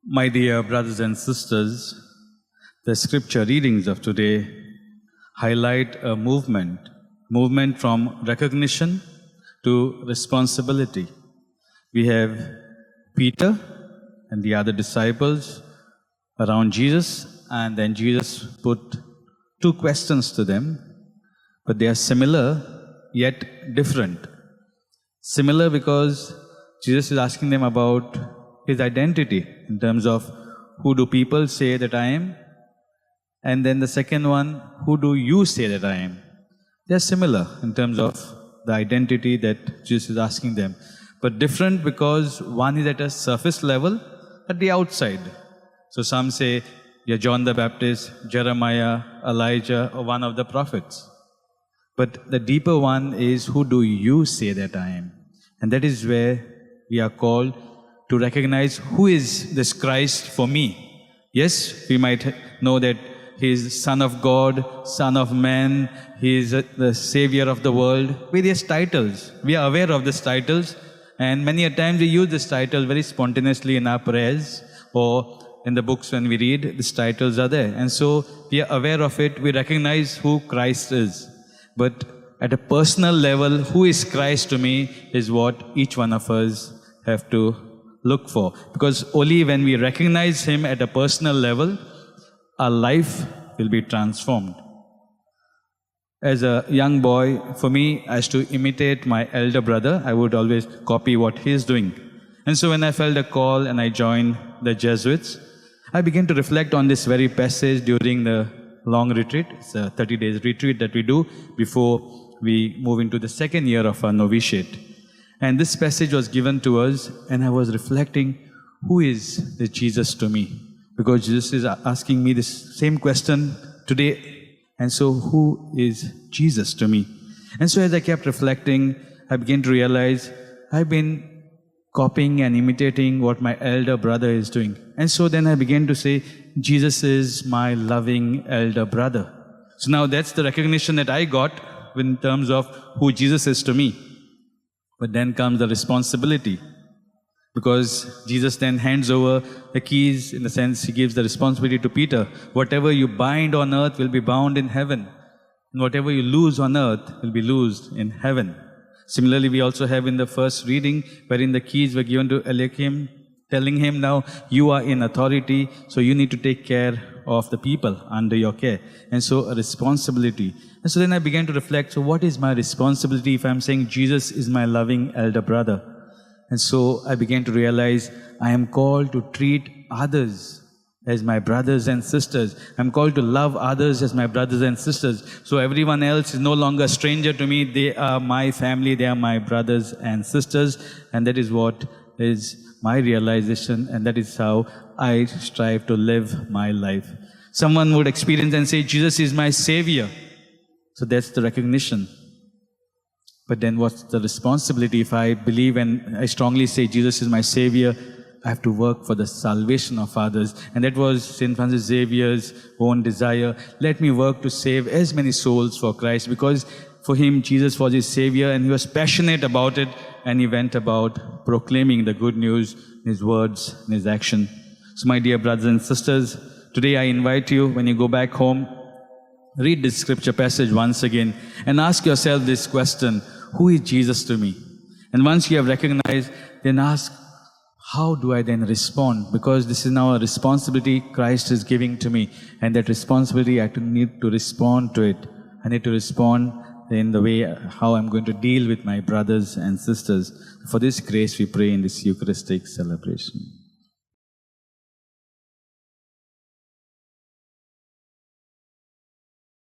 My dear brothers and sisters, the scripture readings of today highlight a movement from recognition to responsibility. We have Peter and the other disciples around Jesus, and then Jesus put two questions to them, but they are similar yet different. Similar because Jesus is asking them about his identity in terms of who do people say that I am? And then the second one, who do you say that I am? They are similar in terms of the identity that Jesus is asking them, but different because one is at a surface level, at the outside. So some say you're John the Baptist, Jeremiah, Elijah, or one of the prophets. But the deeper one is, who do you say that I am? And that is where we are called to recognize who is this Christ for me. Yes, we might know that he is Son of God, Son of Man, he is the Savior of the world, various titles. We are aware of these titles, and many a times we use this title very spontaneously in our prayers or in the books when we read, these titles are there. And so we are aware of it, we recognize who Christ is. But at a personal level, who is Christ to me is what each one of us have to look for. Because only when we recognize him at a personal level, our life will be transformed. As a young boy, for me, as to imitate my elder brother, I would always copy what he is doing. And so when I felt a call and I joined the Jesuits, I began to reflect on this very passage during the long retreat. It's a 30 days retreat that we do before we move into the second year of our novitiate. And this passage was given to us, and I was reflecting, who is this Jesus to me? Because Jesus is asking me this same question today. And so, who is Jesus to me? And so as I kept reflecting, I began to realize I've been copying and imitating what my elder brother is doing. And so then I began to say, Jesus is my loving elder brother. So now that's the recognition that I got in terms of who Jesus is to me. But then comes the responsibility, because Jesus then hands over the keys, in the sense he gives the responsibility to Peter. Whatever you bind on earth will be bound in heaven, and whatever you loose on earth will be loosed in heaven. Similarly, we also have in the first reading, wherein the keys were given to Eliakim, telling him, now you are in authority, so you need to take care of the people under your care. And so a responsibility. And so then I began to reflect, so what is my responsibility if I'm saying Jesus is my loving elder brother? And so I began to realize I am called to treat others as my brothers and sisters. I'm called to love others as my brothers and sisters. So everyone else is no longer a stranger to me. They are my family, they are my brothers and sisters. And that is what is my realization, and that is how I strive to live my life. Someone would experience and say, Jesus is my Savior. So that's the recognition. But then what's the responsibility? If I believe and I strongly say Jesus is my Savior, I have to work for the salvation of others. And that was St. Francis Xavier's own desire. Let me work to save as many souls for Christ, because for him, Jesus was his Savior, and he was passionate about it, and he went about proclaiming the good news in his words and his action. So my dear brothers and sisters, today I invite you, when you go back home, read this scripture passage once again and ask yourself this question, who is Jesus to me? And once you have recognized, then ask, how do I then respond? Because this is now a responsibility Christ is giving to me, and that responsibility I need to respond to it. I need to respond in the way how I'm going to deal with my brothers and sisters. For this grace we pray in this Eucharistic celebration.